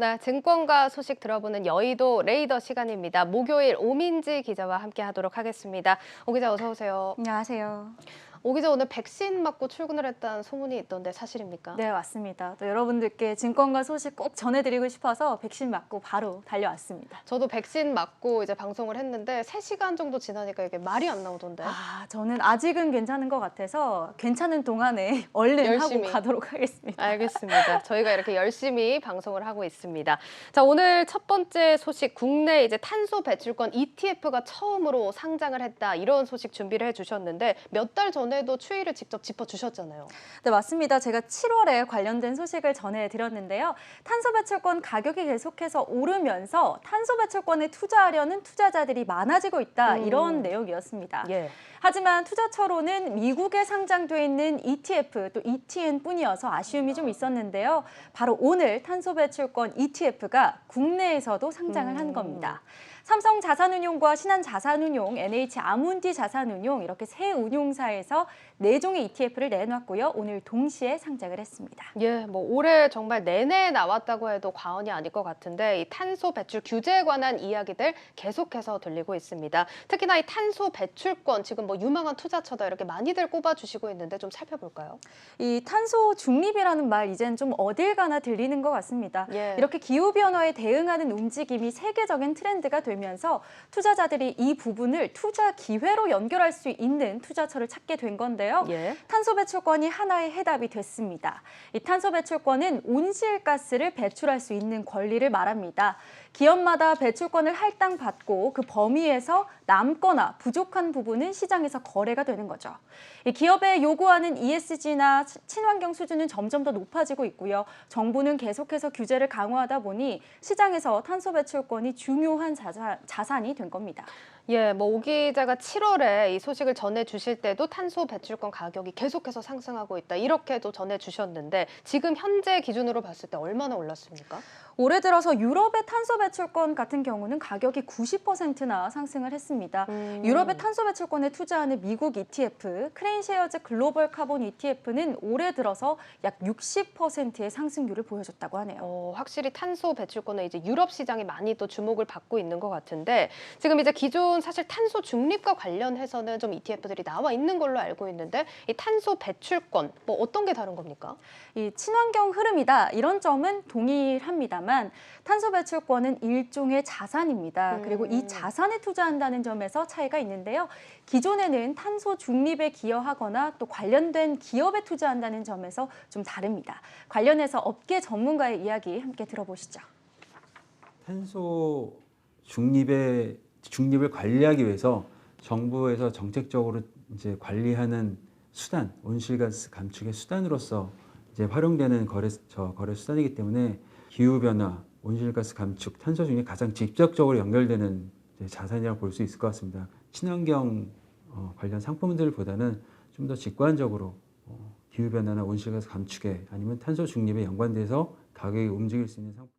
네, 증권가 소식 들어보는 여의도 레이더 시간입니다. 목요일 오민지 기자와 함께 하도록 하겠습니다. 오 기자 어서 오세요. 안녕하세요. 오 기자 오늘 백신 맞고 출근을 했다는 소문이 있던데 사실입니까? 네, 맞습니다. 또 여러분들께 증권가 소식 꼭 전해드리고 싶어서 백신 맞고 바로 달려왔습니다. 저도 백신 맞고 이제 방송을 했는데 3시간 정도 지나니까 이게 말이 안 나오던데. 저는 아직은 괜찮은 것 같아서 괜찮은 동안에 얼른 열심히. 하고 가도록 하겠습니다. 알겠습니다. 저희가 이렇게 열심히 방송을 하고 있습니다. 자, 오늘 첫 번째 소식, 국내 이제 탄소 배출권 ETF가 처음으로 상장을 했다. 이런 소식 준비를 해주셨는데 몇 달 전에도 추이를 직접 짚어주셨잖아요. 네, 맞습니다. 제가 7월에 관련된 소식을 전해드렸는데요. 탄소 배출권 가격이 계속해서 오르면서 탄소 배출권에 투자하려는 투자자들이 많아지고 있다. 이런 내용이었습니다. 예. 하지만 투자처로는 미국에 상장돼 있는 ETF 또 ETN뿐이어서 아쉬움이 좀 있었는데요. 바로 오늘 탄소 배출권 ETF가 국내에서도 상장을 한 겁니다. 삼성 자산운용과 신한 자산운용, NH 아문디 자산운용 이렇게 세 운용사에서 4종의 ETF를 내놨고요. 오늘 동시에 상장을 했습니다. 예, 뭐 올해 정말 내내 나왔다고 해도 과언이 아닐 것 같은데 이 탄소 배출 규제에 관한 이야기들 계속해서 들리고 있습니다. 특히나 이 탄소 배출권 지금 뭐 유망한 투자처다 이렇게 많이들 꼽아주시고 있는데 좀 살펴볼까요? 이 탄소 중립이라는 말 이젠 좀 어딜 가나 들리는 것 같습니다. 예. 이렇게 기후변화에 대응하는 움직임이 세계적인 트렌드가 되면서 투자자들이 이 부분을 투자 기회로 연결할 수 있는 투자처를 찾게 된 건데요. 예. 탄소 배출권이 하나의 해답이 됐습니다. 이 탄소 배출권은 온실가스를 배출할 수 있는 권리를 말합니다. 기업마다 배출권을 할당받고 그 범위에서 남거나 부족한 부분은 시장에서 거래가 되는 거죠. 이 기업에 요구하는 ESG나 친환경 수준은 점점 더 높아지고 있고요. 정부는 계속해서 규제를 강화하다 보니 시장에서 탄소 배출권이 중요한 자산이 된 겁니다. 예, 뭐 오 기자가 7월에 이 소식을 전해주실 때도 탄소 배출권 가격이 계속해서 상승하고 있다 이렇게도 전해주셨는데 지금 현재 기준으로 봤을 때 얼마나 올랐습니까? 올해 들어서 유럽의 탄소 배출권 같은 경우는 가격이 90%나 상승을 했습니다. 유럽의 탄소 배출권에 투자하는 미국 ETF, 크레인셰어즈 글로벌 카본 ETF는 올해 들어서 약 60%의 상승률을 보여줬다고 하네요. 확실히 탄소 배출권은 이제 유럽 시장이 많이 또 주목을 받고 있는 것 같은데 지금 이제 기존 사실 탄소 중립과 관련해서는 좀 ETF들이 나와 있는 걸로 알고 있는데 이 탄소 배출권 뭐 어떤 게 다른 겁니까? 이 친환경 흐름이다 이런 점은 동일합니다만 탄소 배출권은 일종의 자산입니다. 그리고 이 자산에 투자한다는 점에서 차이가 있는데요. 기존에는 탄소 중립에 기여하거나 또 관련된 기업에 투자한다는 점에서 좀 다릅니다. 관련해서 업계 전문가의 이야기 함께 들어보시죠. 탄소 중립을 관리하기 위해서 정부에서 정책적으로 이제 관리하는 수단, 온실가스 감축의 수단으로서 이제 활용되는 거래 수단이기 때문에 기후 변화, 온실가스 감축, 탄소 중립 가장 직접적으로 연결되는 자산이라고 볼 수 있을 것 같습니다. 친환경 관련 상품들보다는 좀 더 직관적으로 기후 변화나 온실가스 감축에 아니면 탄소 중립에 연관돼서 가격이 움직일 수 있는 상품.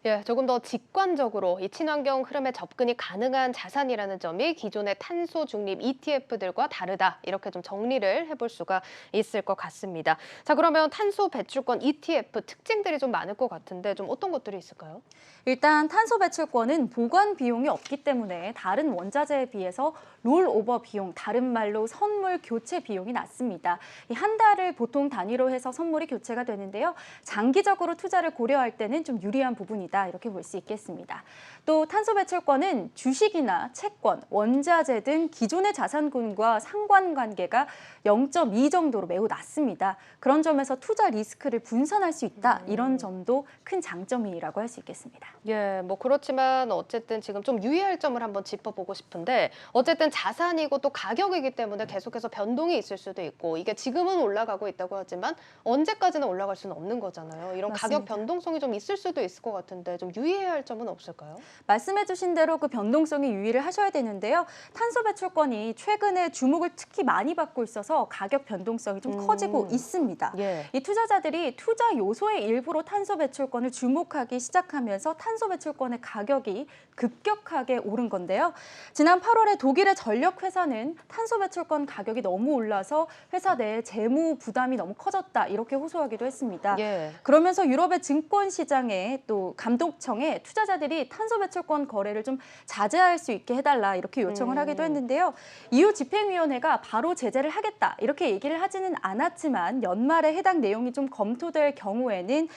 예, 조금 더 직관적으로 이 친환경 흐름에 접근이 가능한 자산이라는 점이 기존의 탄소 중립 ETF들과 다르다. 이렇게 좀 정리를 해볼 수가 있을 것 같습니다. 자, 그러면 탄소 배출권 ETF 특징들이 좀 많을 것 같은데 좀 어떤 것들이 있을까요? 일단 탄소 배출권은 보관 비용이 없기 때문에 다른 원자재에 비해서 롤오버 비용, 다른 말로 선물 교체 비용이 낮습니다. 한 달을 보통 단위로 해서 선물이 교체가 되는데요. 장기적으로 투자를 고려할 때는 좀 유리한 부분이다 이렇게 볼 수 있겠습니다. 또 탄소 배출권은 주식이나 채권, 원자재 등 기존의 자산군과 상관관계가 0.2 정도로 매우 낮습니다. 그런 점에서 투자 리스크를 분산할 수 있다 이런 점도 큰 장점이라고 할 수 있겠습니다. 예, 뭐 그렇지만 어쨌든 지금 좀 유의할 점을 한번 짚어보고 싶은데 어쨌든 자산이고 또 가격이기 때문에 계속해서 변동이 있을 수도 있고 이게 지금은 올라가고 있다고 하지만 언제까지나 올라갈 수는 없는 거잖아요. 이런 가격 맞습니다. 변동성이 좀 있을 수도 있을 것 같은데 텐데 좀 유의해야 할 점은 없을까요? 말씀해주신 대로 그 변동성에 유의를 하셔야 되는데요. 탄소 배출권이 최근에 주목을 특히 많이 받고 있어서 가격 변동성이 좀 커지고 있습니다. 예. 이 투자자들이 투자 요소의 일부로 탄소 배출권을 주목하기 시작하면서 탄소 배출권의 가격이 급격하게 오른 건데요. 지난 8월에 독일의 전력 회사는 탄소 배출권 가격이 너무 올라서 회사 내 재무 부담이 너무 커졌다 이렇게 호소하기도 했습니다. 예. 그러면서 유럽의 증권 시장에 또 감독청에 투자자들이 탄소 배출권 거래를 좀 자제할 수 있게 해달라 이렇게 요청을 하기도 했는데요. EU 집행위원회가 바로 제재를 하겠다 이렇게 얘기를 하지는 않았지만 연말에 해당 내용이 좀 검토될 경우에는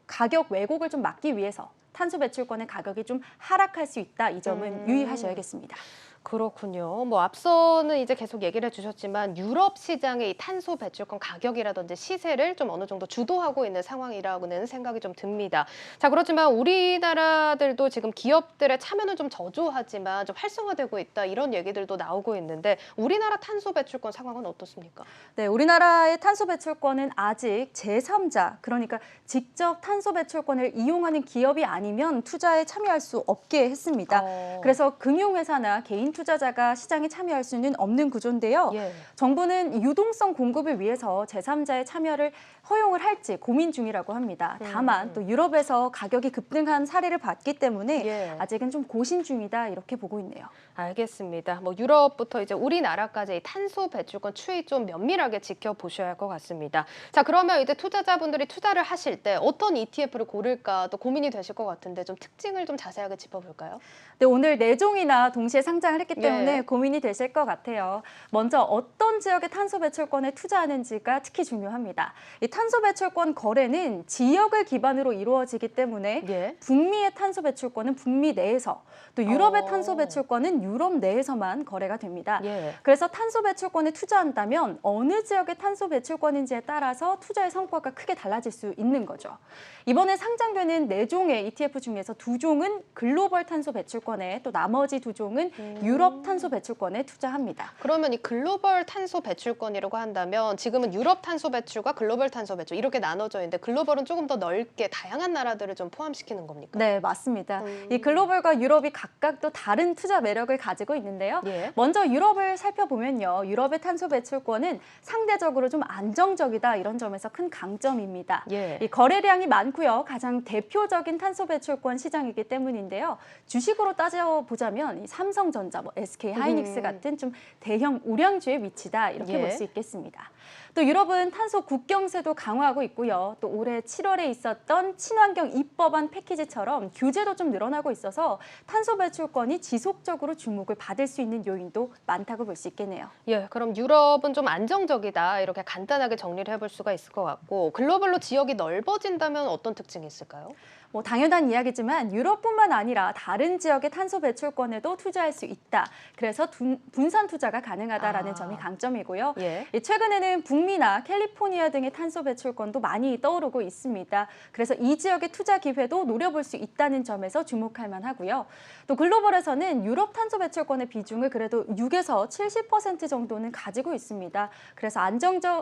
가격 왜곡을 좀 막기 위해서 탄소 배출권의 가격이 좀 하락할 수 있다. 이 점은 유의하셔야겠습니다. 그렇군요. 뭐 앞서는 이제 계속 얘기를 해주셨지만 유럽 시장의 이 탄소 배출권 가격이라든지 시세를 좀 어느 정도 주도하고 있는 상황이라고는 생각이 좀 듭니다. 자, 그렇지만 우리나라들도 지금 기업들의 참여는 좀 저조하지만 좀 활성화되고 있다 이런 얘기들도 나오고 있는데 우리나라 탄소 배출권 상황은 어떻습니까? 네, 우리나라의 탄소 배출권은 아직 제3자, 그러니까 직접 탄소 배출권을 이용하는 기업이 아니면 투자에 참여할 수 없게 했습니다. 그래서 금융회사나 개인 투자자가 시장에 참여할 수는 없는 구조인데요. 예. 정부는 유동성 공급을 위해서 제3자의 참여를 허용을 할지 고민 중이라고 합니다. 다만 또 유럽에서 가격이 급등한 사례를 봤기 때문에 예. 아직은 좀 고심 중이다 이렇게 보고 있네요. 알겠습니다. 뭐 유럽부터 이제 우리나라까지 이 탄소 배출권 추이 좀 면밀하게 지켜보셔야 할 것 같습니다. 자, 그러면 이제 투자자분들이 투자를 하실 때 어떤 ETF를 고를까 또 고민이 되실 것 같은데 좀 특징을 좀 자세하게 짚어볼까요? 네, 오늘 4종이나 동시에 상장을 했기 때문에 예. 고민이 되실 것 같아요. 먼저 어떤 지역의 탄소 배출권에 투자하는지가 특히 중요합니다. 이 탄소 배출권 거래는 지역을 기반으로 이루어지기 때문에 예. 북미의 탄소 배출권은 북미 내에서 또 유럽의 어. 탄소 배출권은 유럽 내에서만 거래가 됩니다. 예. 그래서 탄소 배출권에 투자한다면 어느 지역의 탄소 배출권인지에 따라서 투자의 성과가 크게 달라질 수 있는 거죠. 이번에 상장되는 4종의 ETF 중에서 2종은 글로벌 탄소 배출권에 또 나머지 2종은 유럽 탄소 배출권에 투자합니다. 그러면 이 글로벌 탄소 배출권이라고 한다면 지금은 유럽 탄소 배출과 글로벌 탄소 배출 이렇게 나눠져 있는데 글로벌은 조금 더 넓게 다양한 나라들을 좀 포함시키는 겁니까? 네, 맞습니다. 이 글로벌과 유럽이 각각 또 다른 투자 매력을 가지고 있는데요. 예. 먼저 유럽을 살펴보면요. 유럽의 탄소 배출권은 상대적으로 좀 안정적이다 이런 점에서 큰 강점입니다. 예. 이 거래량이 많고요. 가장 대표적인 탄소 배출권 시장이기 때문인데요. 주식으로 따져보자면 이 삼성전자, SK 하이닉스 같은 좀 대형 우량주의 위치다 이렇게 예. 볼 수 있겠습니다. 또 유럽은 탄소 국경세도 강화하고 있고요. 또 올해 7월에 있었던 친환경 입법안 패키지처럼 규제도 좀 늘어나고 있어서 탄소 배출권이 지속적으로 주목을 받을 수 있는 요인도 많다고 볼 수 있겠네요. 예, 그럼 유럽은 좀 안정적이다 이렇게 간단하게 정리를 해볼 수가 있을 것 같고 글로벌로 지역이 넓어진다면 어떤 특징이 있을까요? 뭐 당연한 이야기지만 유럽뿐만 아니라 다른 지역의 탄소 배출권에도 투자할 수 있다. 그래서 분산 투자가 가능하다라는 점이 강점이고요. 예. 최근에는 북미나 캘리포니아 등의 탄소 배출권도 많이 떠오르고 있습니다. 그래서 이 지역의 투자 기회도 노려볼 수 있다는 점에서 주목할 만하고요. 또 글로벌에서는 유럽 탄소 배출권의 비중을 그래도 6에서 70% 정도는 가지고 있습니다. 그래서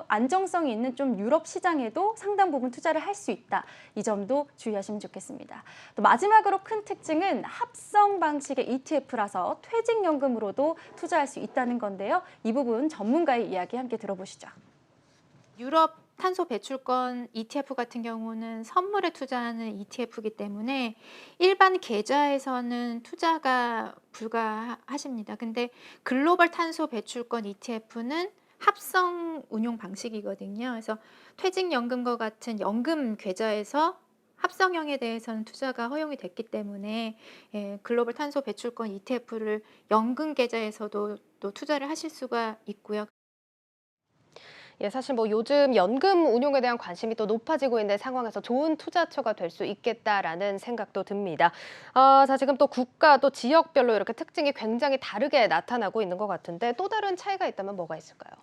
안정성이 있는 좀 유럽 시장에도 상당 부분 투자를 할 수 있다. 이 점도 주의하시면 좋겠습니다. 또 마지막으로 큰 특징은 합성 방식의 ETF라서 퇴직연금으로도 투자할 수 있다는 건데요. 이 부분 전문가의 이야기 함께 들어보시죠. 유럽 탄소 배출권 ETF 같은 경우는 선물에 투자하는 ETF이기 때문에 일반 계좌에서는 투자가 불가하십니다. 근데 글로벌 탄소 배출권 ETF는 합성 운용 방식이거든요. 그래서 퇴직연금과 같은 연금 계좌에서 합성형에 대해서는 투자가 허용이 됐기 때문에 글로벌 탄소 배출권 ETF를 연금 계좌에서도 또 투자를 하실 수가 있고요. 예, 사실 뭐 요즘 연금 운용에 대한 관심이 또 높아지고 있는 상황에서 좋은 투자처가 될 수 있겠다라는 생각도 듭니다. 자, 지금 또 국가 또 지역별로 이렇게 특징이 굉장히 다르게 나타나고 있는 것 같은데 또 다른 차이가 있다면 뭐가 있을까요?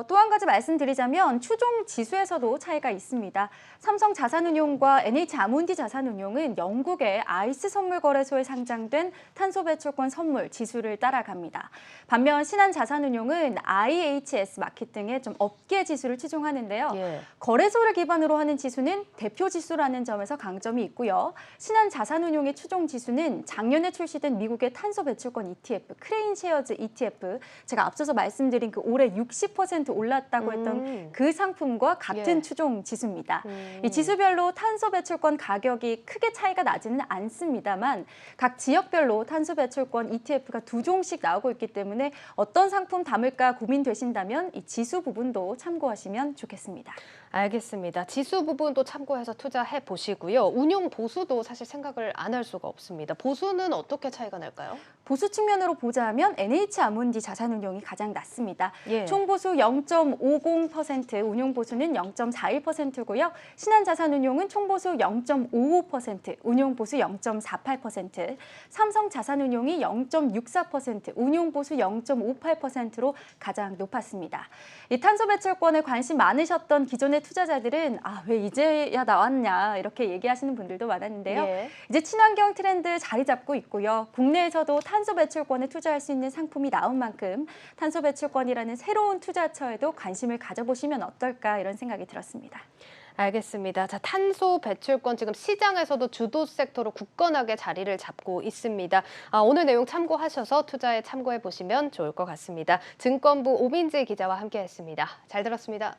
또 한 가지 말씀드리자면 추종 지수에서도 차이가 있습니다. 삼성 자산운용과 NH아몬디 자산운용은 영국의 아이스 선물거래소에 상장된 탄소 배출권 선물 지수를 따라갑니다. 반면 신한자산운용은 IHS 마켓 등의 좀 업계 지수를 추종하는데요. 예. 거래소를 기반으로 하는 지수는 대표 지수라는 점에서 강점이 있고요. 신한자산운용의 추종 지수는 작년에 출시된 미국의 탄소 배출권 ETF, 크레인 셰어즈 ETF, 제가 앞서서 말씀드린 그 올해 60% 올랐다고 했던 그 상품과 같은 예. 추종 지수입니다. 이 지수별로 탄소 배출권 가격이 크게 차이가 나지는 않습니다만 각 지역별로 탄소 배출권 ETF가 2종씩 나오고 있기 때문에 어떤 상품 담을까 고민되신다면 이 지수 부분도 참고하시면 좋겠습니다. 알겠습니다. 지수 부분도 참고해서 투자해 보시고요. 운용 보수도 사실 생각을 안 할 수가 없습니다. 보수는 어떻게 차이가 날까요? 보수 측면으로 보자면 NH아몬디 자산운용이 가장 낮습니다. 예. 총보수 0.50%, 운용보수는 0.41%고요. 신한자산운용은 총보수 0.55%, 운용보수 0.48%, 삼성자산운용이 0.64%, 운용보수 0.58%로 가장 높았습니다. 이 탄소 배출권에 관심 많으셨던 기존의 투자자들은 왜 이제야 나왔냐 이렇게 얘기하시는 분들도 많았는데요. 예. 이제 친환경 트렌드 자리 잡고 있고요. 국내에서도 탄소 배출권에 투자할 수 있는 상품이 나온 만큼 탄소 배출권이라는 새로운 투자처에도 관심을 가져보시면 어떨까 이런 생각이 들었습니다. 알겠습니다. 자, 탄소 배출권 지금 시장에서도 주도 섹터로 굳건하게 자리를 잡고 있습니다. 오늘 내용 참고하셔서 투자에 참고해 보시면 좋을 것 같습니다. 증권부 오민재 기자와 함께했습니다. 잘 들었습니다.